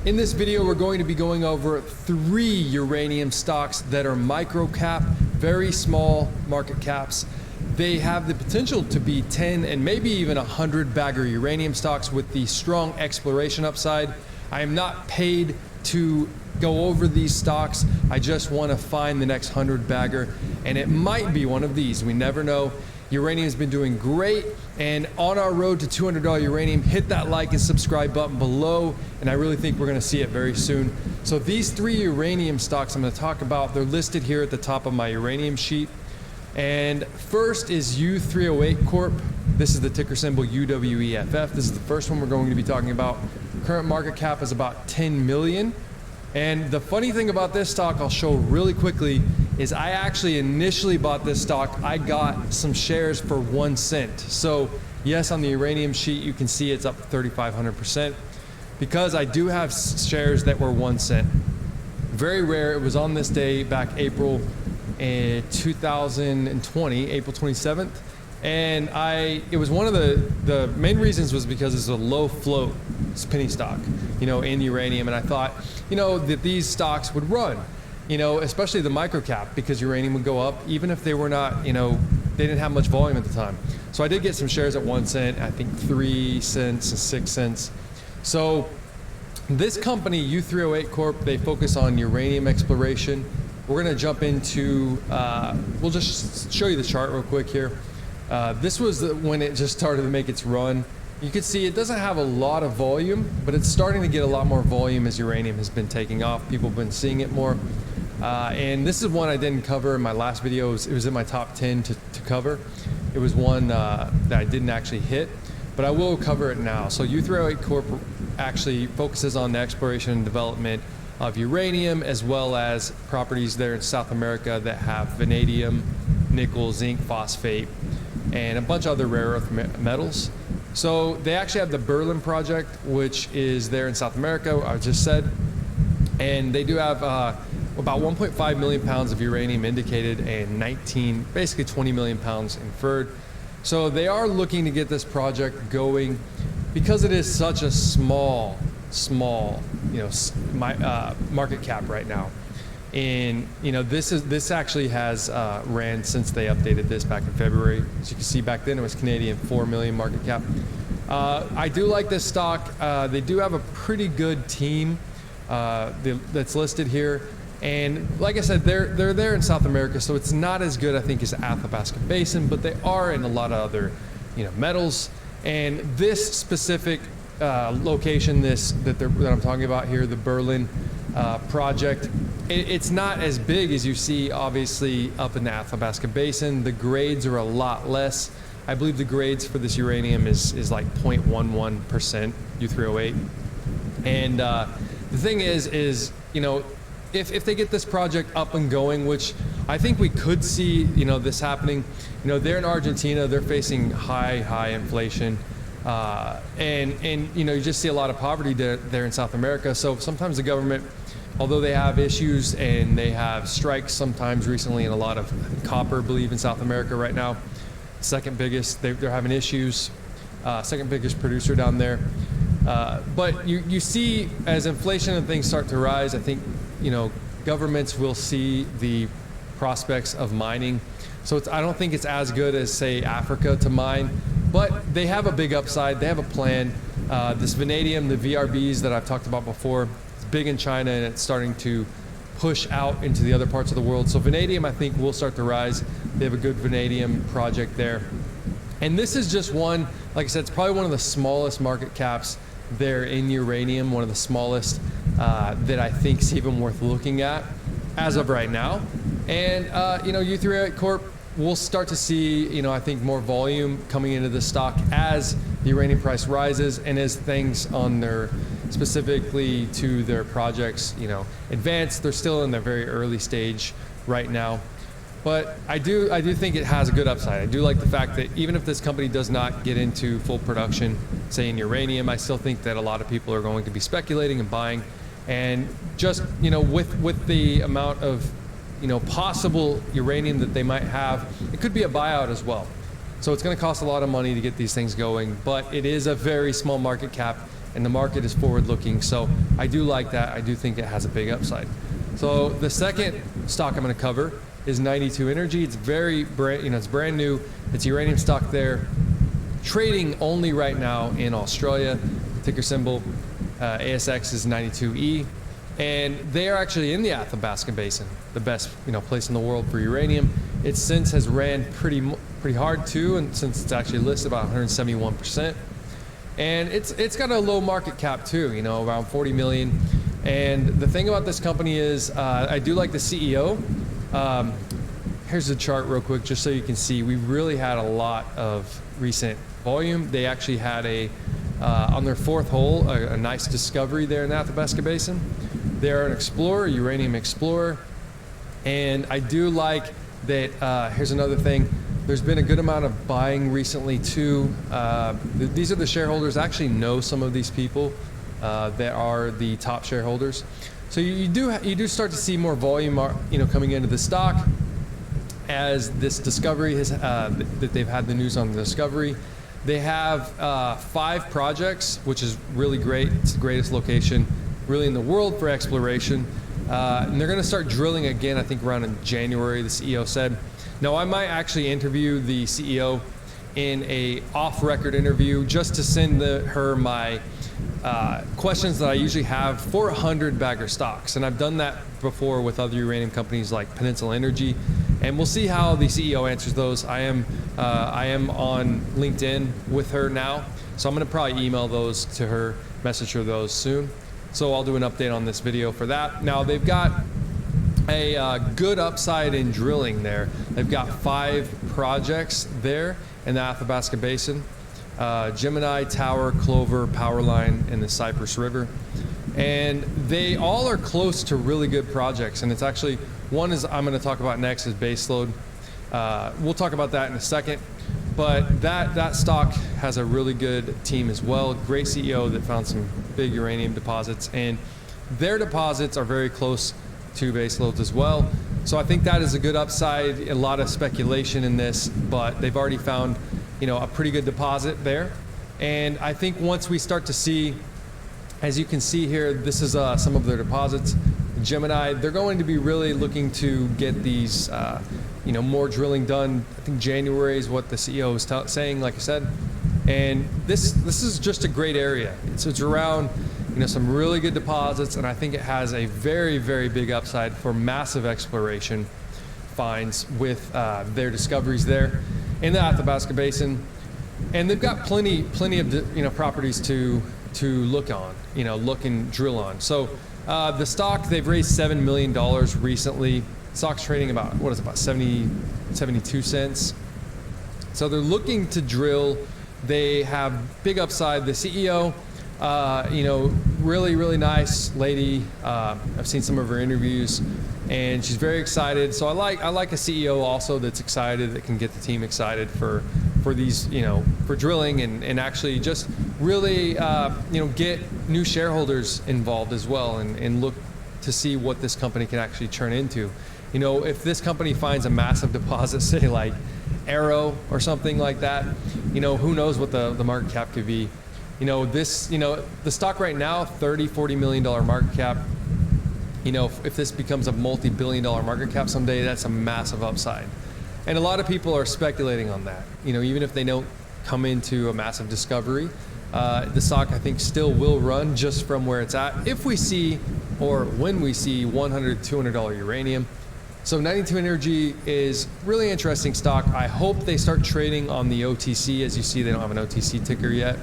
In this video, we're going to be going over 3 uranium stocks that are micro cap, very small market caps. They have the potential to be 10 and maybe even 100 bagger uranium stocks with the strong exploration upside. I am not paid to go over these stocks. I just want to find the next 100 bagger, and it might be one of these. We never know. Uranium's been doing great, and on our road to $200 uranium, hit that like and subscribe button below, and I really think we're going to see it very soon. So these 3 uranium stocks I'm going to talk about, they're listed here at the top of my uranium sheet. And first is U308 Corp. This is the ticker symbol UWEFF. This is the first one we're going to be talking about. Current market cap is about 10 million. And the funny thing about this stock, I'll show really quickly, is I actually initially bought this stock. I got some shares for 1 cent. So yes, on the uranium sheet, you can see it's up 3,500% because I do have shares that were 1 cent. Very rare. It was on this day back April 2020, April 27th. And it was one of the main reasons was because it's a low float penny stock, in uranium. And I thought, that these stocks would run, especially the micro cap, because uranium would go up even if they were not, they didn't have much volume at the time. So I did get some shares at 1 cent, I think 3 cents and 6 cents. So this company, U308 Corp, they focus on uranium exploration. We're going to jump into, we'll just show you the chart real quick here. This was when it just started to make its run. You can see it doesn't have a lot of volume, but it's starting to get a lot more volume as uranium has been taking off. People have been seeing it more. And this is one I didn't cover in my last video. It was in my top 10 to cover. It was one that I didn't actually hit, but I will cover it now. So U308 Corp actually focuses on the exploration and development of uranium, as well as properties there in South America that have vanadium, nickel, zinc, phosphate, and a bunch of other rare earth metals. So they actually have the Berlin project, which is there in South America, I just said, and they do have about 1.5 million pounds of uranium indicated and basically 20 million pounds inferred. So they are looking to get this project going because it is such a small market cap right now. And this actually has ran since they updated this back in February. As you can see, back then it was Canadian 4 million market cap. I do like this stock. They do have a pretty good team that's listed here, and like I said, they're there in South America, so it's not as good, I think, as Athabasca Basin, but they are in a lot of other metals. And this specific location, that I'm talking about here, the Berlin project, it's not as big as you see obviously up in the Athabasca Basin. The grades are a lot less. I believe the grades for this uranium is like 0.11% U308. And the thing is if they get this project up and going, which I think we could see this happening, they're in Argentina, they're facing high inflation. And you just see a lot of poverty there in South America. So sometimes the government, although they have issues and they have strikes sometimes recently in a lot of copper, I believe, in South America right now, second biggest, they're having issues, second biggest producer down there. But you see, as inflation and things start to rise, I think governments will see the prospects of mining. So I don't think it's as good as, say, Africa to mine, but they have a big upside. They have a plan. This vanadium, the VRBs that I've talked about before, it's big in China and it's starting to push out into the other parts of the world. So vanadium, I think, will start to rise. They have a good vanadium project there. And this is just one, like I said, it's probably one of the smallest market caps there in uranium, one of the smallest that I think is even worth looking at as of right now. And U308 Corp, we'll start to see, I think, more volume coming into the stock as the uranium price rises and as things on their, specifically to their projects, advance. They're still in the very early stage right now. But I do think it has a good upside. I do like the fact that even if this company does not get into full production, say in uranium, I still think that a lot of people are going to be speculating and buying. And just, with the amount of, possible uranium that they might have, it could be a buyout as well. So it's going to cost a lot of money to get these things going, but it is a very small market cap and the market is forward looking. So I do like that. I do think it has a big upside. So the second stock I'm going to cover is 92 Energy. It's it's brand new. It's uranium stock there, trading only right now in Australia. Ticker symbol ASX is 92E, and they are actually in the Athabasca Basin, the best place in the world for uranium. It since has ran pretty hard too, and since it's actually listed about 171%, and it's got a low market cap too, around 40 million. And the thing about this company is I do like the CEO. Here's the chart real quick, just so you can see. We really had a lot of recent volume. They actually had on their fourth hole, a nice discovery there in the Athabasca Basin. They're an explorer, Uranium Explorer. And I do like that, here's another thing. There's been a good amount of buying recently too. These are the shareholders. I actually know some of these people that are the top shareholders. So you do start to see more volume, coming into the stock as this discovery has that they've had the news on the discovery. They have 5 projects, which is really great. It's the greatest location really in the world for exploration. And they're going to start drilling again, I think around in January, the CEO said. Now I might actually interview the CEO in a off-record interview just to send her my questions that I usually have for 100 bagger stocks. And I've done that before with other uranium companies like Peninsula Energy, and we'll see how the CEO answers those. I am on LinkedIn with her now, so I'm going to probably email those to her, message her those soon. So I'll do an update on this video for that. Now they've got a good upside in drilling there. They've got 5 projects there in the Athabasca Basin. Gemini, Tower, Clover, Powerline, and the Cypress River. And they all are close to really good projects. And it's actually, one is I'm going to talk about next is Baseload. We'll talk about that in a second. But that stock has a really good team as well. Great CEO that found some big uranium deposits. And their deposits are very close to Baseload's as well. So I think that is a good upside. A lot of speculation in this, but they've already found a pretty good deposit there. And I think once we start to see, as you can see here, this is some of their deposits. Gemini, they're going to be really looking to get these, more drilling done. I think January is what the CEO is saying, like I said. And this is just a great area. It's around, some really good deposits, and I think it has a very, very big upside for massive exploration finds with their discoveries there in the Athabasca Basin. And they've got plenty of properties to look on, look and drill on. So the stock, they've raised $7 million recently. Stock's trading about 72 cents. So they're looking to drill. They have big upside. The CEO, really, really nice lady. I've seen some of her interviews, and she's very excited. So I like a CEO also that's excited, that can get the team excited for these, for drilling and actually just really, get new shareholders involved as well, and look to see what this company can actually turn into. If this company finds a massive deposit, say like Arrow or something like that, who knows what the market cap could be. The stock right now, $40 million market cap. If this becomes a multi-billion-dollar market cap someday, that's a massive upside. And a lot of people are speculating on that. Even if they don't come into a massive discovery, the stock, I think, still will run just from where it's at. If we see, or when we see $100, $200 uranium. So 92 Energy is really interesting stock. I hope they start trading on the OTC. As you see, they don't have an OTC ticker yet.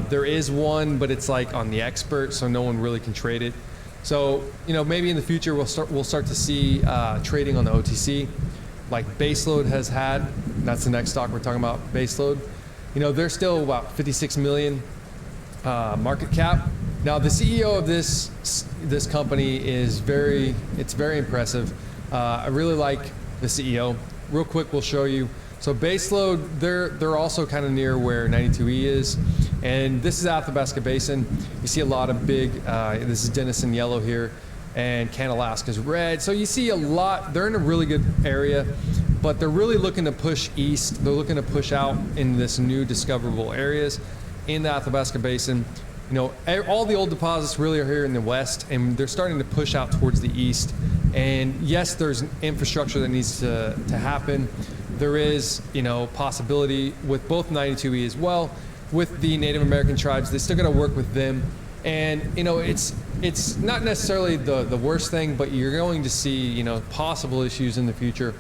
There is one, but it's like on the expert, so no one really can trade it. So, maybe in the future we'll start to see trading on the OTC, like Baseload has had. That's the next stock we're talking about, Baseload. They're still about 56 million market cap. Now, the CEO of this company is very impressive. I really like the CEO. Real quick, we'll show you. So Baseload, they're also kind of near where 92E is, and this is Athabasca Basin. You see a lot of big. This is Denison yellow here, and Canalaska's red. So you see a lot. They're in a really good area, but they're really looking to push east. They're looking to push out in this new discoverable areas in the Athabasca Basin. all the old deposits really are here in the west, and they're starting to push out towards the east. And yes, there's infrastructure that needs to happen. There is, possibility with both 92E as well. With the Native American tribes, they still got to work with them. And, it's not necessarily the worst thing, but you're going to see, possible issues in the future,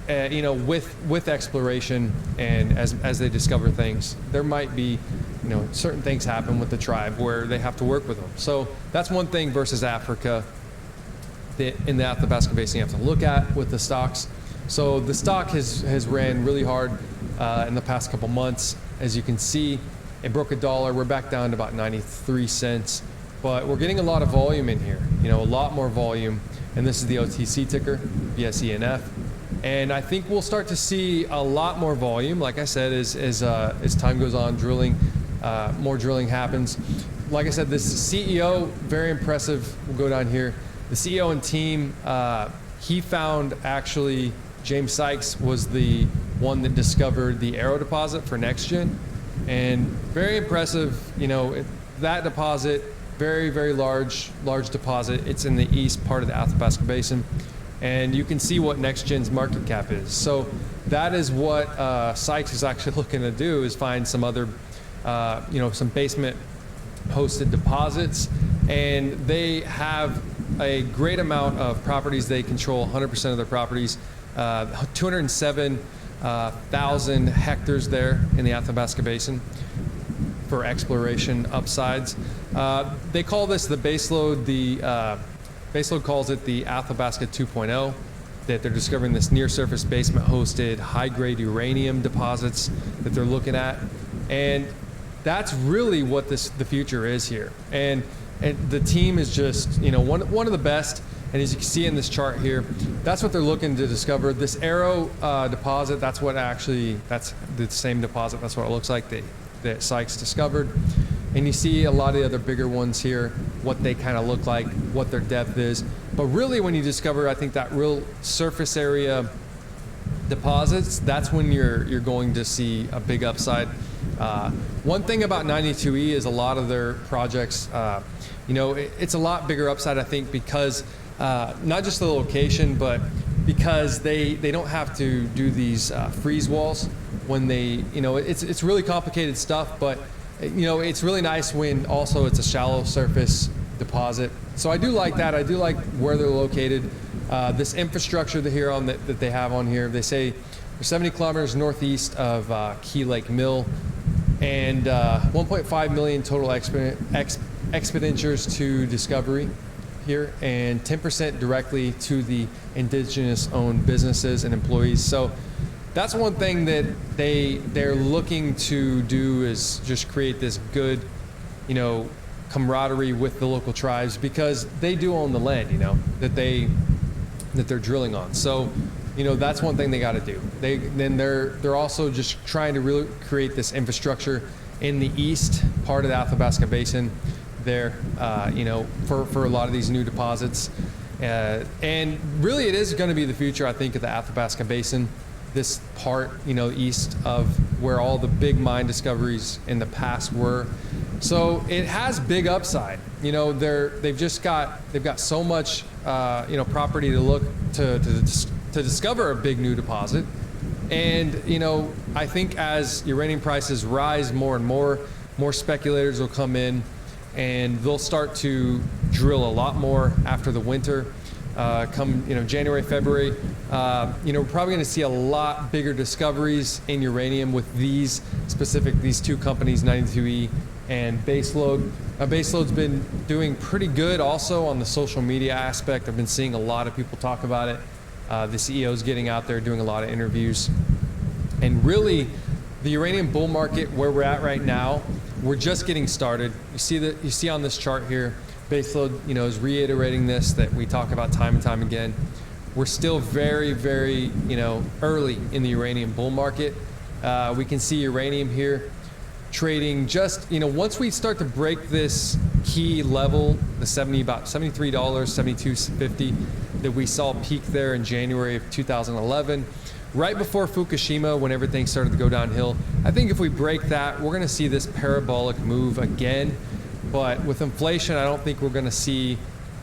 with exploration, and as they discover things, there might be, certain things happen with the tribe where they have to work with them. So that's one thing versus Africa that in the Athabasca Basin you have to look at with the stocks. So the stock has ran really hard in the past couple months. As you can see, it broke $1. We're back down to about 93 cents, but we're getting a lot of volume in here, a lot more volume. And this is the OTC ticker, BSENF. And I think we'll start to see a lot more volume, like I said, as time goes on, more drilling happens. Like I said, this CEO, very impressive. We'll go down here. The CEO and team, he found actually, James Sykes was the one that discovered the Arrow deposit for NextGen. And very impressive, that deposit, very, very large deposit. It's in the east part of the Athabasca Basin. And you can see what NextGen's market cap is. So that is what Sykes is actually looking to do, is find some other, some basement hosted deposits. And they have a great amount of properties. They control 100% of their properties, 207,000 hectares there in the Athabasca Basin for exploration upsides. They call this the Baseload. Baseload calls it the Athabasca 2.0, that they're discovering this near-surface basement-hosted high-grade uranium deposits that they're looking at. And that's really what the future is here. And the team is just, one of the best. And as you can see in this chart here, that's what they're looking to discover. This Arrow deposit, that's the same deposit. That's what it looks like that Sykes discovered. And you see a lot of the other bigger ones here, what they kind of look like, what their depth is. But really, when you discover, I think, that real surface area deposits, that's when you're going to see a big upside. One thing about 92E is a lot of their projects, it's a lot bigger upside, I think, because not just the location, but because they don't have to do these freeze walls when they, it's really complicated stuff, but it's really nice when also it's a shallow surface deposit. So I do like that. I do like where they're located. This infrastructure that they have on here, they say they're 70 kilometers northeast of Key Lake Mill, and 1.5 million total expenditures to discovery here, and 10% directly to the indigenous owned businesses and employees. So that's one thing that they're looking to do, is just create this good, camaraderie with the local tribes, because they do own the land, that they're drilling on. So, that's one thing they got to do. They're also just trying to really create this infrastructure in the east part of the Athabasca Basin there, for a lot of these new deposits. And really, it is going to be the future, I think, of the Athabasca Basin. This part, east of where all the big mine discoveries in the past were. So it has big upside. They've got so much, property to look to discover a big new deposit. And, I think as uranium prices rise more and more speculators will come in, and they'll start to drill a lot more after the winter. Come January, February, we're probably going to see a lot bigger discoveries in uranium with these two companies, 92E and Baseload. Baseload's been doing pretty good also on the social media aspect. I've been seeing a lot of people talk about it. The CEO's getting out there doing a lot of interviews. And really, the uranium bull market, where we're at right now, we're just getting started. You see on this chart here, Baseload, is reiterating this, that we talk about time and time again. We're still very, very, early in the uranium bull market. We can see uranium here trading just, once we start to break this key level, the about $73, $72.50 that we saw peak there in January of 2011, right before Fukushima, when everything started to go downhill. I think if we break that, we're going to see this parabolic move again. But with inflation, I don't think we're going to see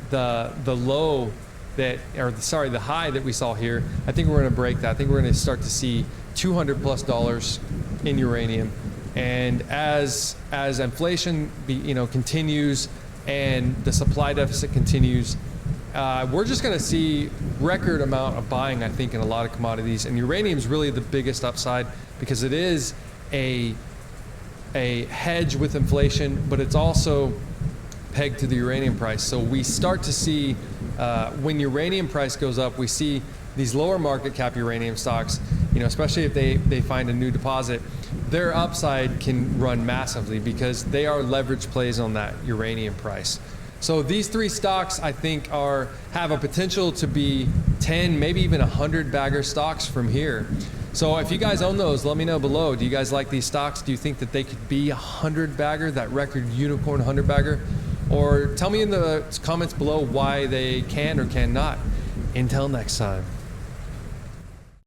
the low that, or sorry, the high that we saw here. I think we're going to break that. I think we're going to start to see $200+ in uranium. And as inflation continues and the supply deficit continues, we're just going to see record amount of buying, I think, in a lot of commodities. And uranium is really the biggest upside because it is a hedge with inflation, but it's also pegged to the uranium price. So we start to see when uranium price goes up, we see these lower market cap uranium stocks, especially if they find a new deposit, their upside can run massively because they are leverage plays on that uranium price. So these three stocks, I think, have a potential to be 10, maybe even 100 bagger stocks from here. So if you guys own those, let me know below. Do you guys like these stocks? Do you think that they could be 100 bagger, that record unicorn 100 bagger? Or tell me in the comments below why they can or cannot. Until next time.